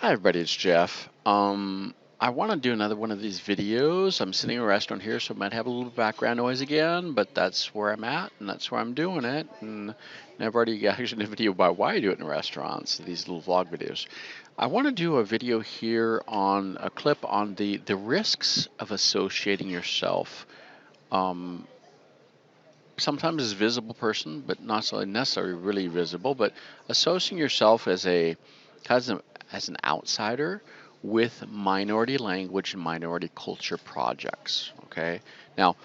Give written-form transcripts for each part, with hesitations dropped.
Hi everybody, it's Jeff. I want to do another one of these videos. I'm sitting in a restaurant here, so it might have a little background noise again, but that's where I'm at, and that's where I'm doing it. And I've already actually did a video about why I do it in restaurants, these little vlog videos. I want to do a video here on a clip on the risks of associating yourself, um, sometimes as a visible person, but not so necessarily really visible, but associating yourself as, a, as an outsider with minority language and minority culture projects. Okay, now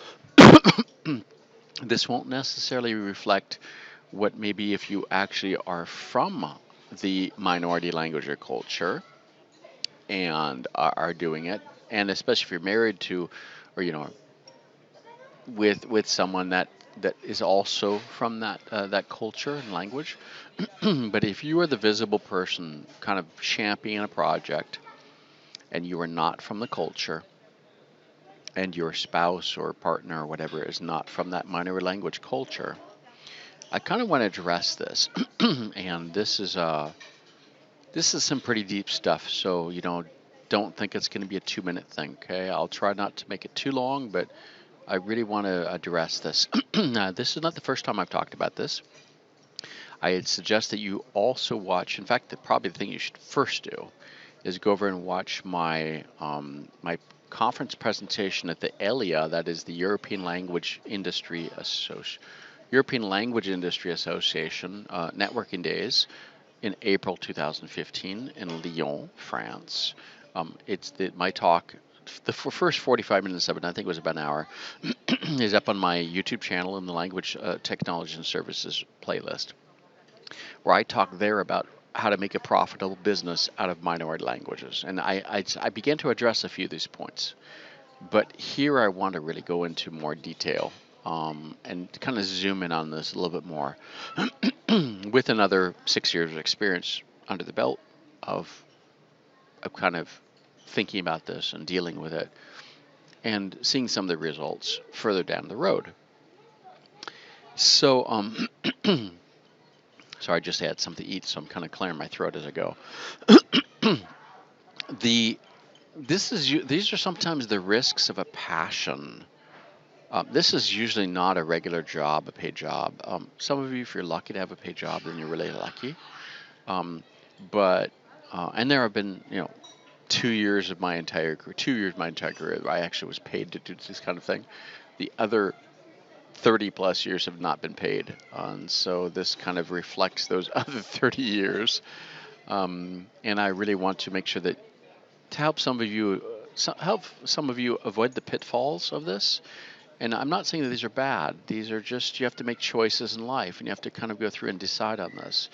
this won't necessarily reflect what maybe if you actually are from the minority language or culture and are doing it, and especially if you're married to, or with someone that is also from that culture and language. But if you are the visible person kind of championing a project and you are not from the culture, and your spouse or partner or whatever is not from that minority language culture, I kind of want to address this. And this is some pretty deep stuff, so don't think it's going to be a 2 minute thing. Okay, I'll try not to make it too long, but I really want to address this. Now, this is not the first time I've talked about this. I'd suggest that you also watch. In fact, probably the thing you should first do is go over and watch my conference presentation at the ELIA, that is the European Language Industry Association networking days in April 2015 in Lyon, France. My talk. The first 45 minutes of it, I think it was about an hour, is up on my YouTube channel in the Language Technology and Services playlist, where I talk there about how to make a profitable business out of minority languages. And I began to address a few of these points. But here I want to really go into more detail, and kind of zoom in on this a little bit more with another 6 years of experience under the belt of, kind of thinking about this and dealing with it and seeing some of the results further down the road. So, sorry, I just had something to eat, so I'm kind of clearing my throat as I go. the These are sometimes the risks of a passion. This is usually not a regular job, a paid job. Some of you, if you're lucky to have a paid job, then you're really lucky. Um, but and there have been 2 years of my entire career, 2 years of my entire career, I actually was paid to do this kind of thing. The other 30 plus years have not been paid, and so this kind of reflects those other 30 years. And I really want to make sure that to help some of you avoid the pitfalls of this. And I'm not saying that these are bad. These are just, you have to make choices in life, and you have to kind of go through and decide on this.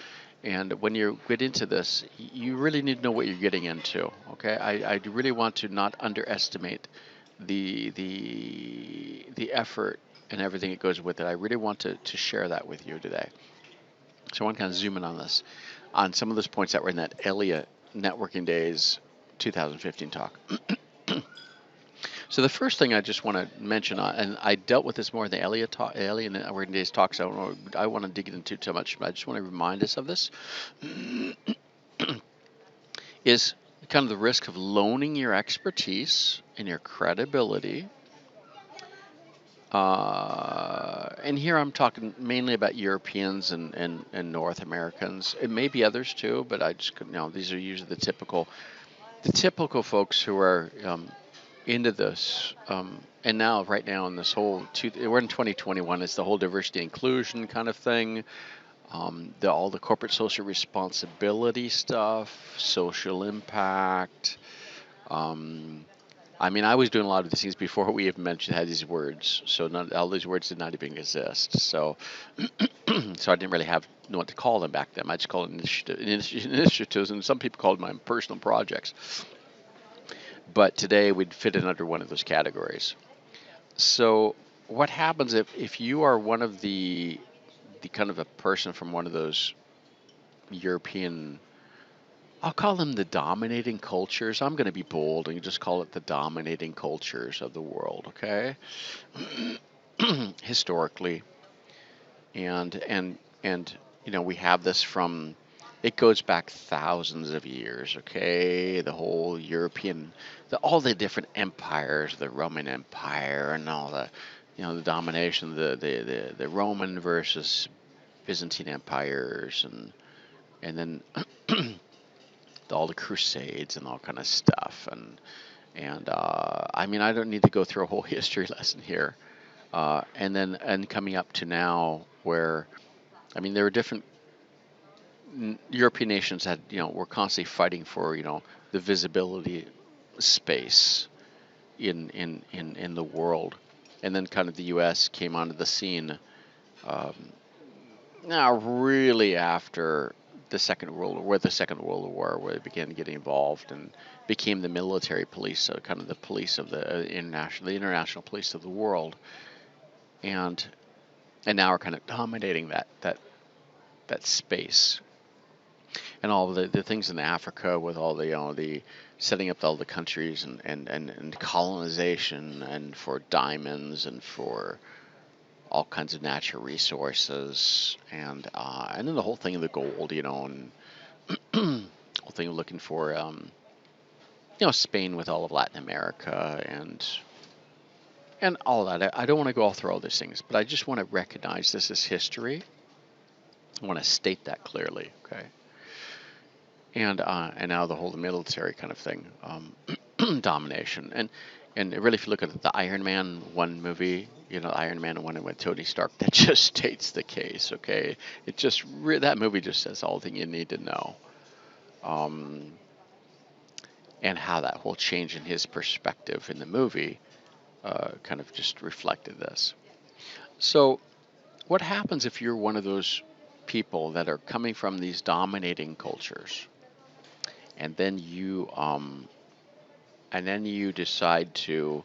And when you get into this, you really need to know what you're getting into. Okay, I really want to not underestimate the effort and everything that goes with it. I really want to share that with you today. So I want to kind of zoom in on this, on some of those points that were in that Elia Networking Days 2015 talk. So the first thing I just want to mention, and I dealt with this more in the Alien Networking Days talk, so I want to dig into too much, but I just want to remind us of this, is kind of the risk of loaning your expertise and your credibility. And here I'm talking mainly about Europeans and North Americans. It may be others too, but I just, these are usually the typical folks who are into this. And now, right now, in this we're in 2021, it's the whole diversity inclusion kind of thing. All the corporate social responsibility stuff, social impact. I mean, I was doing a lot of these things before we even had these words. So all these words did not even exist. So, so I didn't really know what to call them back then. I just called it initiatives, and some people called them my personal projects. But today we'd fit in under one of those categories. So what happens if you are one of the kind of a person from one of those European, I'll call them the dominating cultures. I'm going to be bold and just call it the dominating cultures of the world, okay? Historically, and we have this from It goes back thousands of years, okay? The whole European, all the different empires, the Roman Empire and all the, the domination, the Roman versus Byzantine empires, and then all the Crusades and all kind of stuff, and I mean, I don't need to go through a whole history lesson here, and coming up to now where, I mean, there are different European nations that were constantly fighting for the visibility space in the world, and then kind of the U.S. came onto the scene um, now really after the Second World War, where they began getting involved and became the military police, so kind of the police of the international police of the world, and now are kind of dominating that space, and all the things in Africa with all the the setting up all the countries, and colonization, and for diamonds, and for all kinds of natural resources, and then the whole thing of the gold, and whole thing of looking for Spain with all of Latin America, and all that. I don't want to go all through all these things, but I just want to recognize this is history. I want to state that clearly, okay? And now the whole military kind of thing, domination, and really, if you look at the Iron Man 1 movie, Iron Man 1 with Tony Stark, that just states the case, okay? It just that movie just says all the thing you need to know, um, and how that whole change in his perspective in the movie kind of just reflected this. So, what happens if you're one of those people that are coming from these dominating cultures, and then you decide to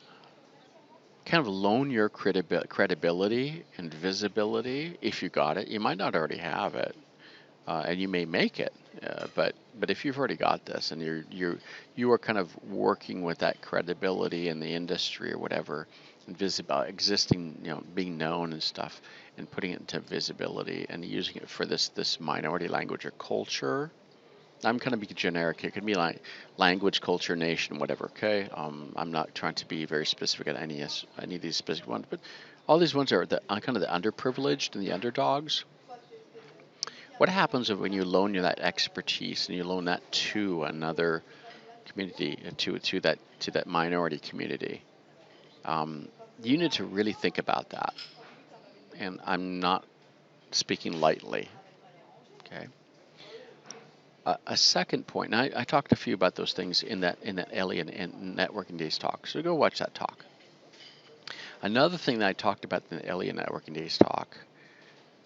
kind of loan your credibility and visibility? If you got it, you might not already have it, and you may make it, but if you've already got this, and you are kind of working with that credibility in the industry or whatever, and visible existing, being known and stuff, and putting it into visibility and using it for this minority language or culture. I'm kind of being generic. It could be like language, culture, nation, whatever. Okay. I'm not trying to be very specific at any of these specific ones, but all these ones are kind of the underprivileged and the underdogs. What happens when you loan that expertise and you loan that to another community, to that minority community? You need to really think about that, and I'm not speaking lightly. Okay. A second point, and I talked a few about those things in that Alien and Networking Days talk. So go watch that talk. Another thing that I talked about in the Alien Networking Days talk,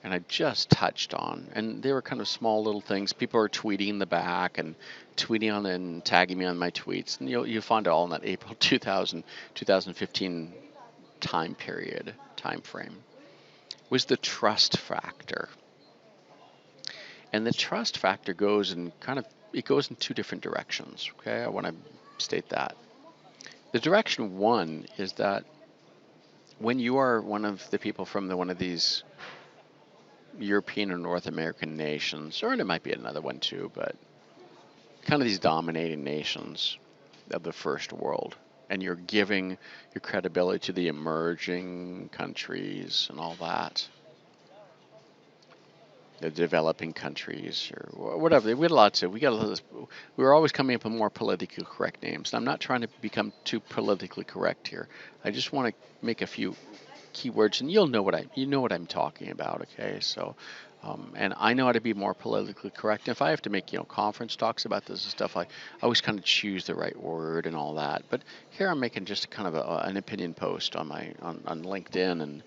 and I just touched on, and they were kind of small little things. People are tweeting in the back and tweeting on and tagging me on my tweets, and you'll find it all in that April 2015 time frame. Was the trust factor. And the trust factor goes in two different directions. Okay, I want to state that. The direction one is that when you are one of the people from one of these European or North American nations, or it might be another one too, but kind of these dominating nations of the first world, and you're giving your credibility to the emerging countries and all that, the developing countries or whatever. We were always coming up with more politically correct names. And I'm not trying to become too politically correct here. I just want to make a few keywords, and you know what I'm talking about. Okay, so. And I know how to be more politically correct. If I have to make conference talks about this and stuff, I always kind of choose the right word and all that. But here I'm making just kind of an opinion post on LinkedIn, and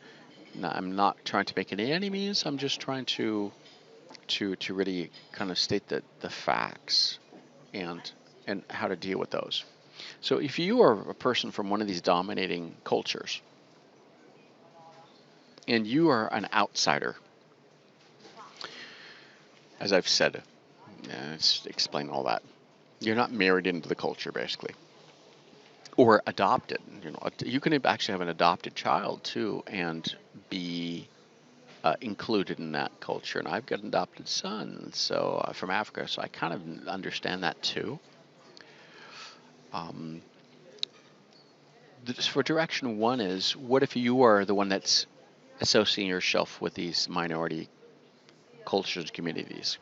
I'm not trying to make it any means. I'm just trying to really kind of state the facts and how to deal with those. So if you are a person from one of these dominating cultures and you are an outsider, as I've said, let's explain all that. You're not married into the culture, basically, or adopted. You can actually have an adopted child too, and be included in that culture. And I've got an adopted son, so from Africa, so I kind of understand that too. Um, for direction one is, what if you are the one that's associating yourself with these minority cultures and communities?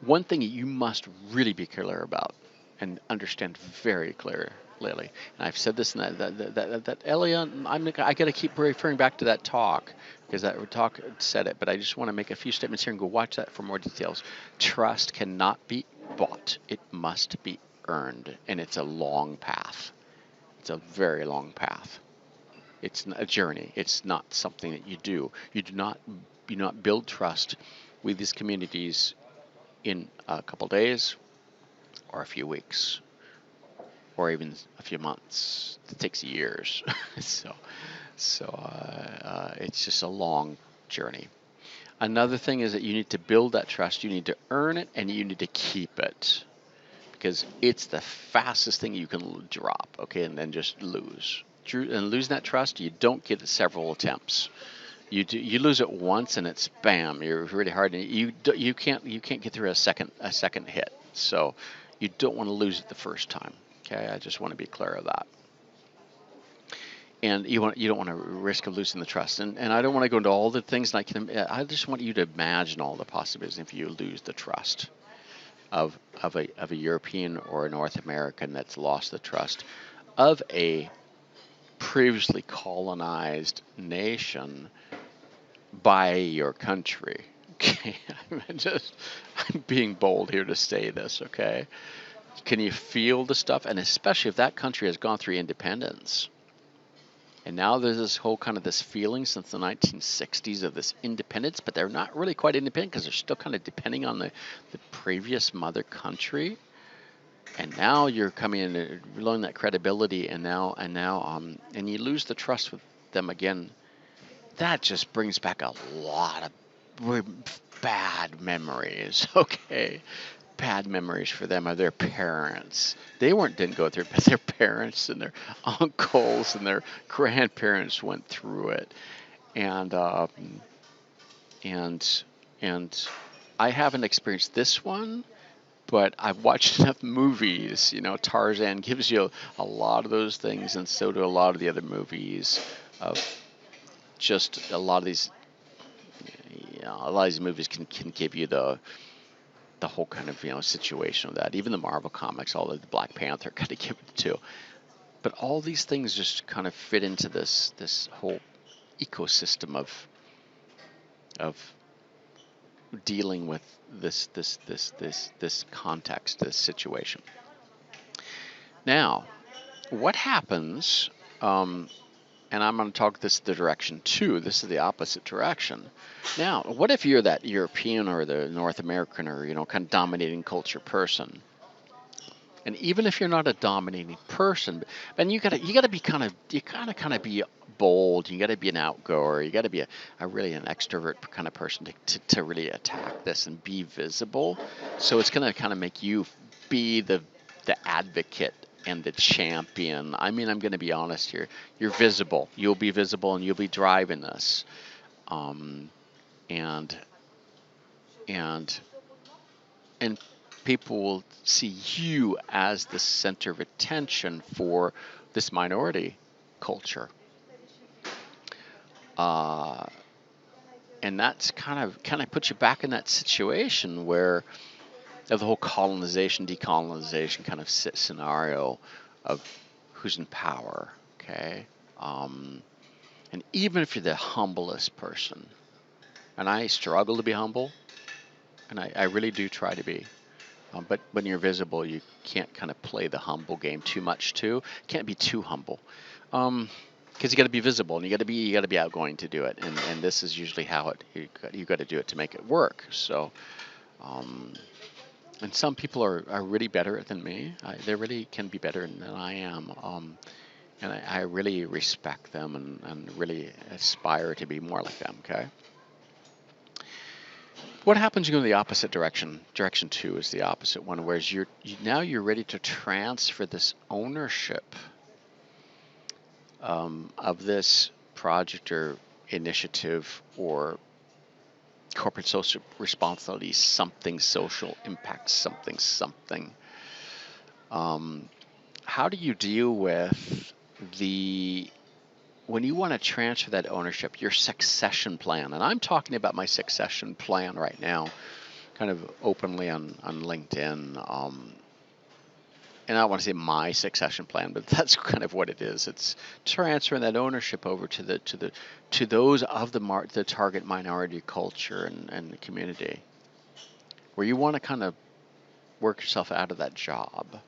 One thing you must really be clear about and understand very clearly, and I've said this in that Elia, I got to keep referring back to that talk because that talk said it, but I just want to make a few statements here and go watch that for more details. Trust cannot be bought; it must be earned, and it's a long path. It's a very long path. It's a journey. It's not something that you do. You do not build trust with these communities in a couple days or a few weeks or even a few months. It takes years. so it's just a long journey. Another thing is that you need to build that trust. You need to earn it and you need to keep it because it's the fastest thing you can drop, okay, and then just lose. And losing that trust, you don't get it several attempts. You lose it once and it's bam. You're really hard. And you can't get through a second hit. So you don't want to lose it the first time. Okay, I just want to be clear of that. And you don't want to risk of losing the trust. And I don't want to go into all the things. I just want you to imagine all the possibilities if you lose the trust of a European or a North American that's lost the trust of a previously colonized nation by your country. Okay, I'm being bold here to say this. Okay, can you feel the stuff? And especially if that country has gone through independence, and now there's this whole kind of this feeling since the 1960s of this independence, but they're not really quite independent because they're still kind of depending on the previous mother country. And now you're coming in and losing that credibility, and you lose the trust with them again. That just brings back a lot of bad memories. Okay, bad memories for them of their parents. They didn't go through it, but their parents and their uncles and their grandparents went through it, and and and I haven't experienced this one, but I've watched enough movies. Tarzan gives you a lot of those things, and so do a lot of the other movies. Of just a lot of these, a lot of these movies can give you the whole kind of situation of that. Even the Marvel comics, all the Black Panther kind of give it too. But all these things just kind of fit into this whole ecosystem of dealing with this context, this situation. Now, what happens? And I'm going to talk this the direction two. This is the opposite direction. Now, what if you're that European or the North American or kind of dominating culture person? And even if you're not a dominating person, then you gotta be kind of be bold. You gotta be an outgoer. You gotta be a really an extrovert kind of person to really attack this and be visible. So it's gonna kind of make you be the advocate and the champion. I mean, I'm gonna be honest here. You're visible. You'll be visible, and you'll be driving this. Um, and and and people will see you as the center of attention for this minority culture. Uh, and that's kind of puts you back in that situation where of the whole colonization, decolonization kind of scenario of who's in power. Okay, um, and even if you're the humblest person, and I struggle to be humble, and I really do try to be. But when you're visible, you can't kind of play the humble game too much too. Can't be too humble, because you got to be visible and you got to be outgoing to do it. And this is usually how you got to do it to make it work. So, um, and some people are really better than me. They really can be better than I am. And I really respect them and really aspire to be more like them. Okay. What happens? You go in the opposite direction. Direction two is the opposite one, whereas now you're ready to transfer this ownership of this project or initiative or corporate social responsibility, something social impact, something. Um, how do you deal with the when you want to transfer that ownership, your succession plan? And I'm talking about my succession plan right now, kind of openly on LinkedIn. And I don't want to say my succession plan, but that's kind of what it is. It's transferring that ownership over to those of the target minority culture and the community, where you want to kind of work yourself out of that job.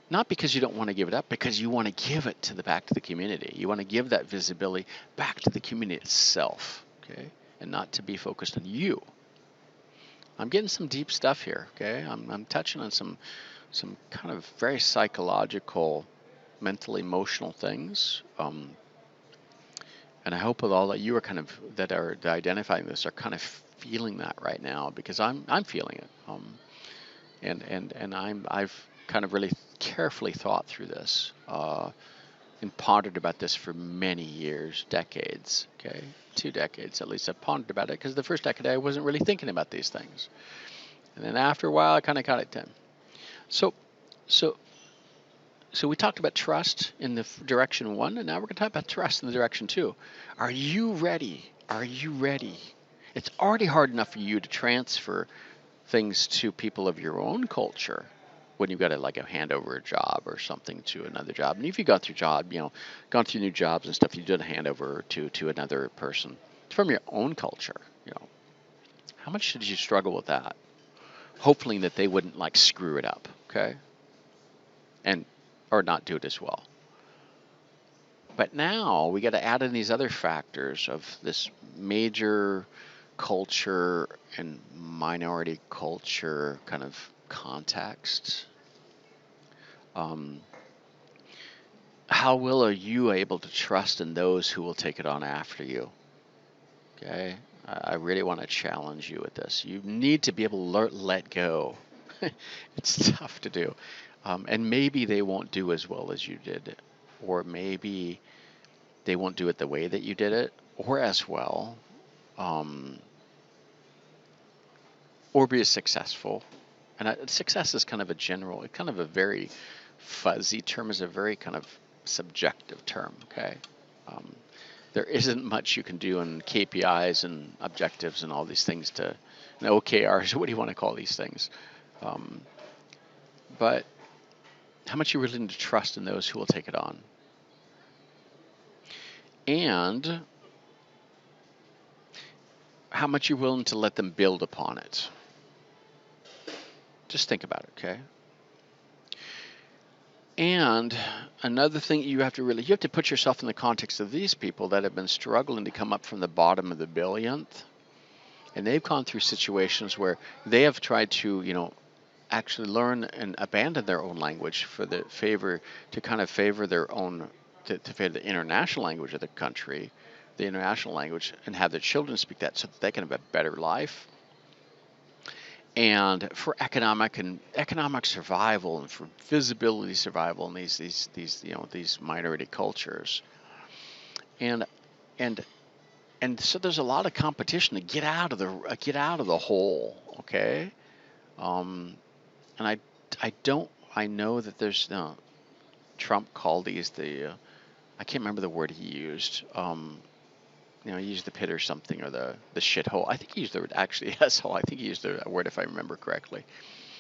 Not because you don't want to give it up, because you want to give it back to the community. You want to give that visibility back to the community itself, okay, and not to be focused on you. I'm getting some deep stuff here, okay. I'm touching on some kind of very psychological, mental, emotional things. And I hope with all that you are kind of that are identifying this are kind of feeling that right now, because I'm feeling it. And I've kind of really carefully thought through this and pondered about this for many years, decades. Okay, 2 decades at least. I've pondered about it because the first decade I wasn't really thinking about these things, and then after a while I kind of got it done. So, so So we talked about trust in the direction one, and now we're going to talk about trust in the direction two. Are you ready? Are you ready? It's already hard enough for you to transfer things to people of your own culture when you've got to like a hand over a job or something to another job. And if you got through gone through new jobs and stuff, you did a handover to another person from your own culture. How much did you struggle with that? Hopefully that they wouldn't like screw it up, okay? And or not do it as well. But now we got to add in these other factors of this major culture and minority culture kind of context. Um, how well are you able to trust in those who will take it on after you? Okay, I really want to challenge you with this. You need to be able to let go. It's tough to do. And maybe they won't do as well as you did, or maybe they won't do it the way that you did it, or as well, um, or be as successful. And success is kind of kind of a very fuzzy term, is a very kind of subjective term. Okay, um, there isn't much you can do in KPIs and objectives and all these things and OKRs. What do you want to call these things? Um, but how much you're willing to trust in those who will take it on, and how much you're willing to let them build upon it. Just think about it, okay? And another thing you have to put yourself in the context of these people that have been struggling to come up from the bottom of the billionth, and they've gone through situations where they have tried to, actually learn and abandon their own language to kind of favor their own, to favor the international language of the country, the international language, and have their children speak that so that they can have a better life. And for economic survival and for visibility survival in these minority cultures, and and and so there's a lot of competition to get out of the hole, okay? Um, and I know that there's Trump called these I can't remember the word he used. He used the pit or something, or the shithole. I think he used the word actually asshole. I think he used the word, if I remember correctly.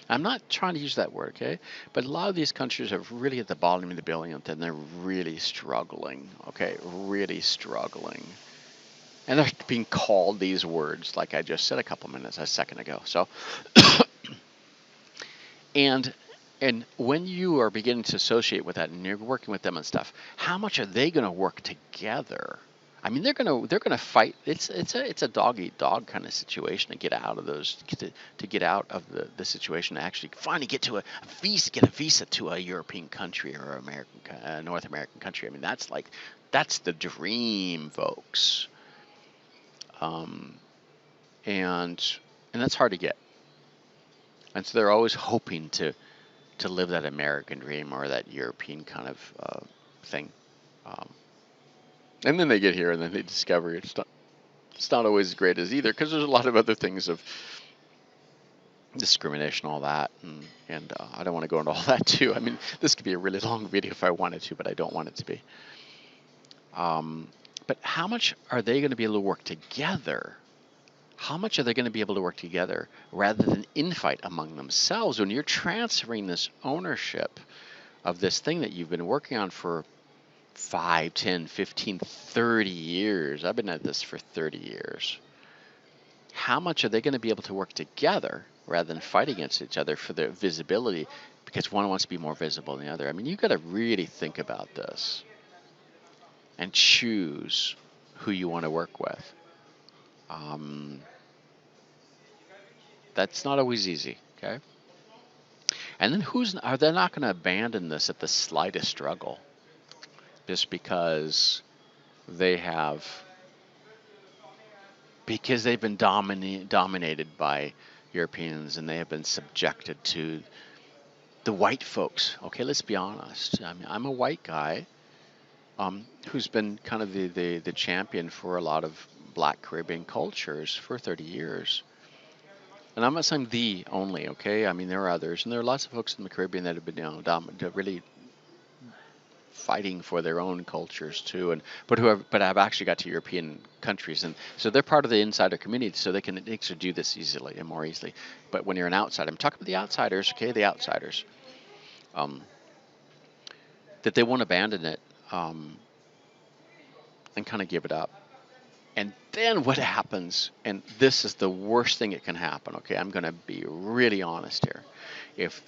I'm not trying to use that word, okay? But a lot of these countries are really at the bottom of the billionth, and they're really struggling, okay? Really struggling. And they're being called these words, like I just said a second ago. So, and and when you are beginning to associate with that, and you're working with them and stuff, how much are they going to work together? I mean, they're gonna fight. It's a dog eat dog kind of situation to get out of to get out of the situation, to actually finally get a visa to a European country or North American country. I mean, that's the dream, folks. Um, and that's hard to get. And so they're always hoping to live that American dream or that European kind of thing. Um, And then they get here and then they discover it's not always as great as either, because there's a lot of other things of discrimination, all that, and I don't want to go into all that too. I mean, this could be a really long video if I wanted to, but I don't want it to be. Um, but how much are they going to be able to work together? How much are they going to be able to work together rather than infight among themselves when you're transferring this ownership of this thing that you've been working on for 5, 10, 15, 30 years? I've been at this for 30 years. How much are they going to be able to work together rather than fight against each other for their visibility because one wants to be more visible than the other? I mean, you've got to really think about this and choose who you want to work with. Um, that's not always easy, okay? And then are they not going to abandon this at the slightest struggle just they have because they've been dominated by Europeans and they have been subjected to the white folks. Okay, let's be honest. I mean, I'm a white guy who's been kind of the champion for a lot of Black Caribbean cultures for 30 years. And I'm not saying the only, okay? I mean, there are others, and there are lots of folks in the Caribbean that have been, really fighting for their own cultures too, but have actually got to European countries, and so they're part of the insider community, so they can actually do this easily and more easily. But when you're an outsider, I'm talking about the outsiders, okay? The outsiders, um, that they won't abandon it and kind of give it up. And then what happens, and this is the worst thing that can happen, okay? I'm going to be really honest here. If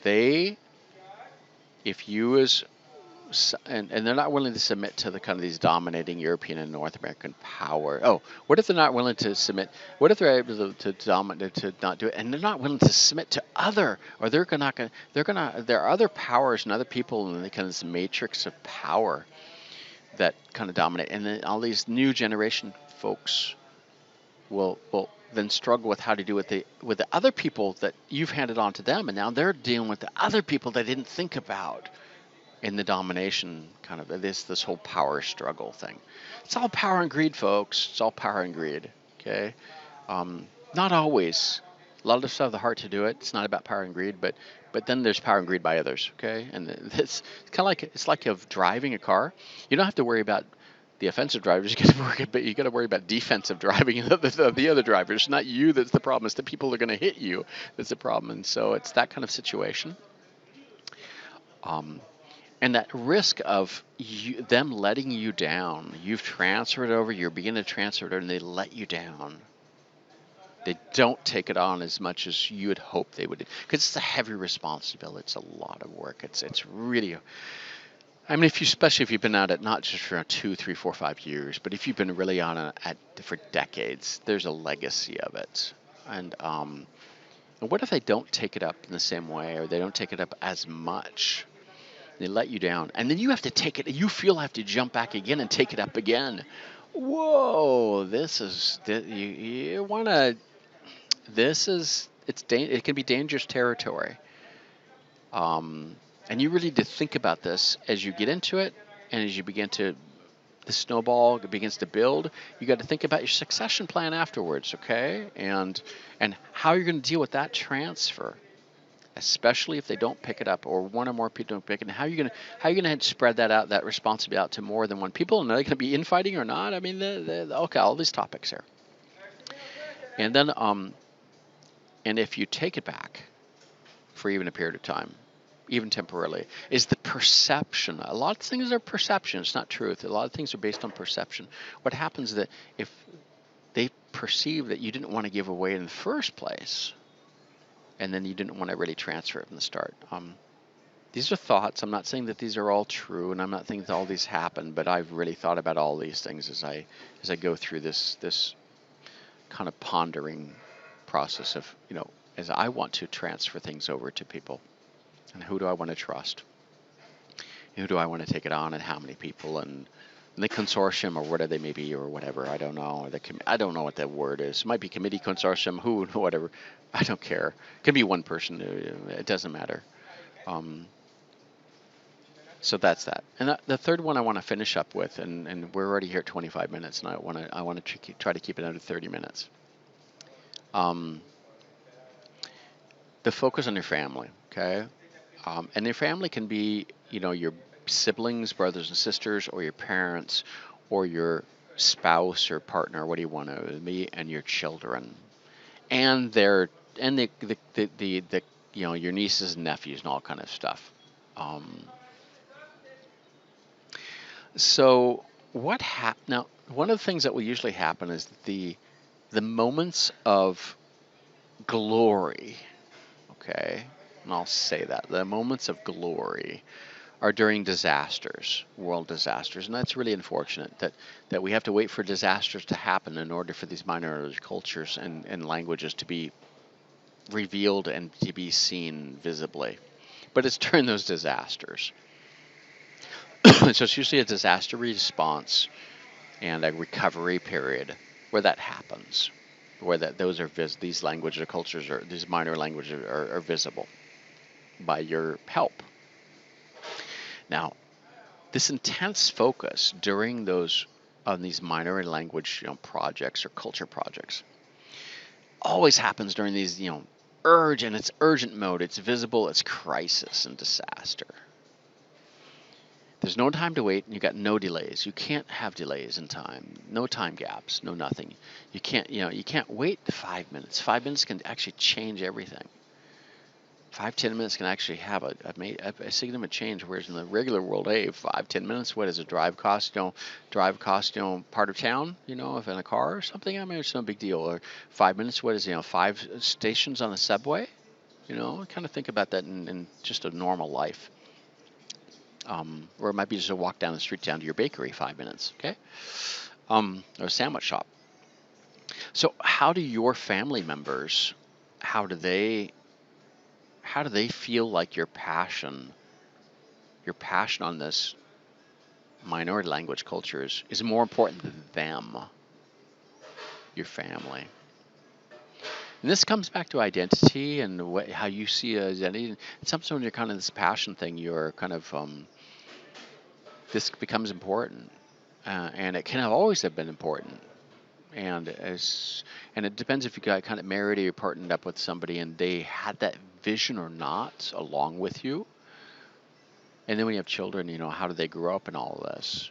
you as, and they're not willing to submit to the kind of these dominating European and North American power. Oh, what if they're not willing to submit? What if they're able to dominate, to not do it, and they're not willing to submit to or there are other powers and other people in the kind of this matrix of power that kind of dominate, and then all these new generation folks will then struggle with how to do with the other people that you've handed on to them, and now they're dealing with the other people they didn't think about in the domination kind of this whole power struggle thing. It's all power and greed, folks. It's all power and greed. Okay, not always. A lot of us have the heart to do it. It's not about power and greed, but then there's power and greed by others. Okay, and it's kind of like of driving a car. You don't have to worry about the offensive drivers. You got to worry about defensive driving of the other drivers. It's not you that's the problem. It's the people that are going to hit you that's the problem. And so it's that kind of situation. And that risk of them letting you down. You've transferred over. You're beginning to transfer it over, and they let you down. They don't take it on as much as you would hope they would, because it's a heavy responsibility. It's a lot of work. It's really. I mean, especially if you've been at it not just for 2, 3, 4, 5 years, but if you've been really on it for decades, there's a legacy of it. And what if they don't take it up in the same way, or they don't take it up as much? They let you down, and then you have to take it. You have to jump back again and take it up again. Whoa! You want to. It can be dangerous territory. And you really need to think about this as you get into it, and as you begin the snowball begins to build. You got to think about your succession plan afterwards, okay? And how you're going to deal with that transfer, especially if they don't pick it up, or one or more people don't pick it. And how you going to spread that responsibility out to more than one people? And are they going to be infighting or not? I mean, okay, all these topics here. And then, and if you take it back for even a period of time, even temporarily, is the perception. A lot of things are perception. It's not truth. A lot of things are based on perception. What happens is that if they perceive that you didn't want to give away in the first place, and then you didn't want to really transfer it from the start. These are thoughts. I'm not saying that these are all true, and I'm not saying that all these happen, but I've really thought about all these things as I go through this kind of pondering process of, as I want to transfer things over to people. And who do I want to trust? Who do I want to take it on, and how many people, and the consortium, or whatever they may be, or whatever, I don't know. I don't know what that word is. It might be committee, consortium, whatever. I don't care. It can be one person. It doesn't matter. So that's that. And the third one I want to finish up with, and we're already here at 25 minutes, and I want to try to keep it under 30 minutes. Um, the focus on your family, okay? And your family can be, your siblings, brothers and sisters, or your parents, or your spouse or partner, what do you want to be, and your children, and their and the your nieces and nephews and all kind of stuff. Um, so now? One of the things that will usually happen is the moments of glory. Okay, and I'll say that the moments of glory are during disasters, world disasters, and that's really unfortunate that we have to wait for disasters to happen in order for these minority cultures and languages to be revealed and to be seen visibly. But it's during those disasters. So it's usually a disaster response and a recovery period where that happens, where those are these languages or cultures or these minor languages are visible by your help. Now, this intense focus during those on these minor language projects or culture projects always happens during these urgent. It's urgent mode. It's visible. It's crisis and disaster. There's no time to wait, and you got no delays. You can't have delays in time. No time gaps. No nothing. You can't wait 5 minutes. 5 minutes can actually change everything. 5-10 minutes can actually have a significant change. Whereas in the regular world, hey, 5-10 minutes, what does a drive cost? Part of town, if in a car or something. I mean, it's no big deal. Or 5 minutes, what is 5 stations on the subway? Kind of think about that in just a normal life. Or it might be just a walk down the street down to your bakery, 5 minutes, okay? Or a sandwich shop. So, how do your family members? How do they? How do they feel like your passion on this minority language culture is more important than them, your family? And this comes back to identity and how you see identity. And sometimes when you're kind of this passion thing, you're kind of this becomes important, and it can have always have been important. And it depends if you got kind of married or you partnered up with somebody and they had that vision or not along with you. And then when you have children, how do they grow up in all of this?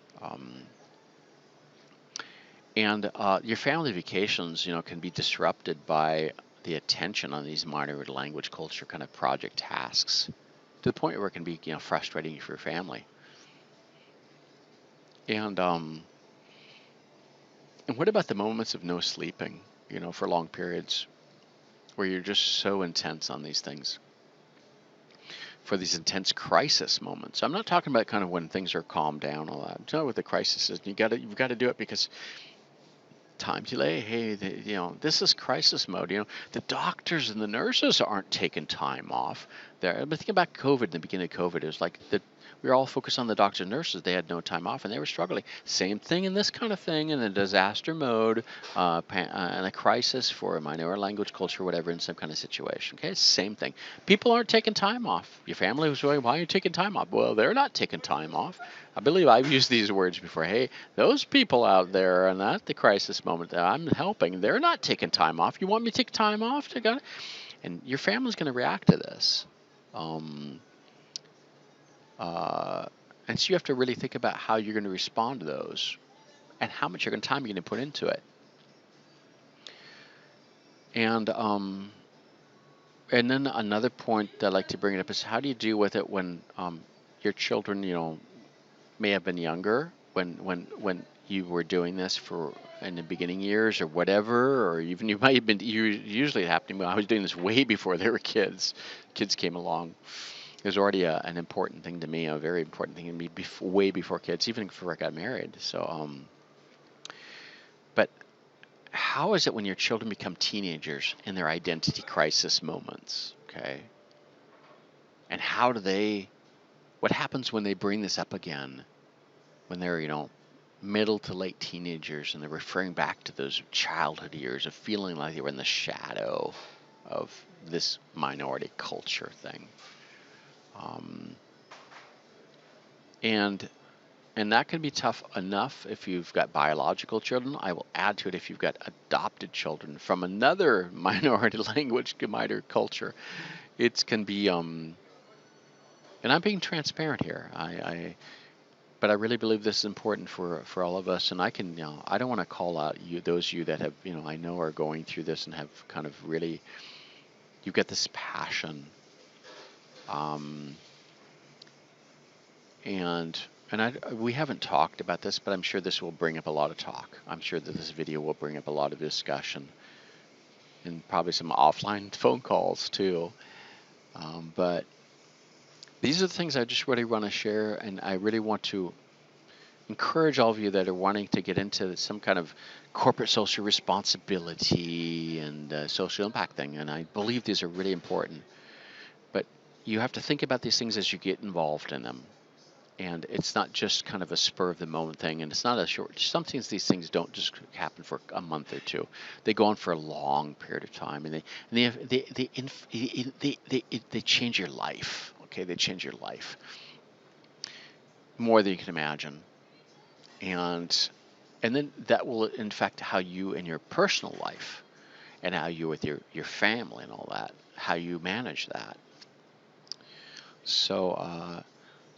And your family vacations, can be disrupted by the attention on these minor language culture kind of project tasks to the point where it can be, frustrating for your family. And and what about the moments of no sleeping, for long periods where you're just so intense on these things? For these intense crisis moments. I'm not talking about kind of when things are calmed down, all that. I'm talking about the crisis. You've got to do it because time delay. Hey, this is crisis mode. The doctors and the nurses aren't taking time off. But think about COVID. In the beginning of COVID, it was like we were all focused on the doctors and nurses. They had no time off, and they were struggling. Same thing in this kind of thing in a disaster mode, and a crisis for a minority language culture, whatever, in some kind of situation. Okay, same thing. People aren't taking time off. Your family was going, why are you taking time off? Well, they're not taking time off. I believe I've used these words before. Hey, those people out there are not the crisis moment that I'm helping. They're not taking time off. You want me to take time off to go? And your family's going to react to this. Um, uh, and so you have to really think about how you're going to respond to those and how much time you're going to put into it. And and then another point that I like to bring it up is how do you deal with it when your children, may have been younger when you were doing this for in the beginning years or whatever, or even you might have been usually happening when I was doing this way before they were kids. Kids came along. It was already an important thing to me, a very important thing to me way before kids, even before I got married. So, but how is it when your children become teenagers in their identity crisis moments? Okay, and what happens when they bring this up again? When they're, middle to late teenagers and they're referring back to those childhood years of feeling like they were in the shadow of this minority culture thing. Um, And and that can be tough enough if you've got biological children. I will add to it if you've got adopted children from another minority language, minority culture. It can be and I'm being transparent here. But I really believe this is important for all of us. And I can, I don't want to call out those of you that have, I know are going through this and have kind of really, you've got this passion, um, and we haven't talked about this, but I'm sure this will bring up a lot of talk. I'm sure that this video will bring up a lot of discussion and probably some offline phone calls too. But these are the things I just really want to share, and I really want to encourage all of you that are wanting to get into some kind of corporate social responsibility and social impact thing. And I believe these are really important. But you have to think about these things as you get involved in them. And it's not just kind of a spur of the moment thing. And it's not a short, sometimes these things don't just happen for a month or two. They go on for a long period of time. And they change your life. Okay, they change your life more than you can imagine. And then that will affect how you in your personal life and how you with your family and all that, how you manage that. So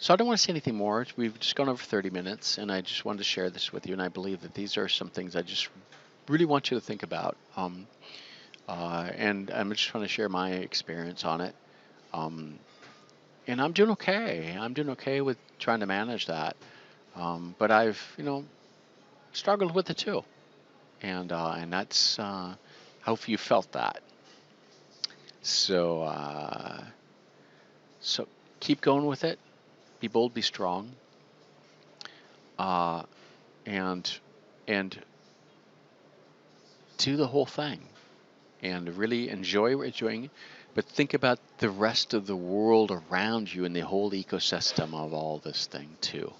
I don't want to say anything more. We've just gone over 30 minutes, and I just wanted to share this with you. And I believe that these are some things I just really want you to think about. And I'm just trying to share my experience on it. And I'm doing okay. I'm doing okay with trying to manage that. But I've, struggled with it too. And that's hope you felt that. So so keep going with it. Be bold, be strong, uh, and and do the whole thing, and really enjoy what you're doing. But think about the rest of the world around you and the whole ecosystem of all this thing too,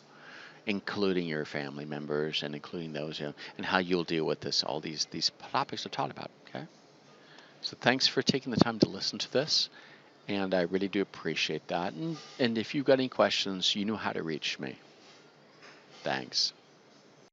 including your family members and including those, and how you'll deal with this. All these topics are taught about. Okay. So thanks for taking the time to listen to this. And I really do appreciate that. And if you've got any questions, you know how to reach me. Thanks.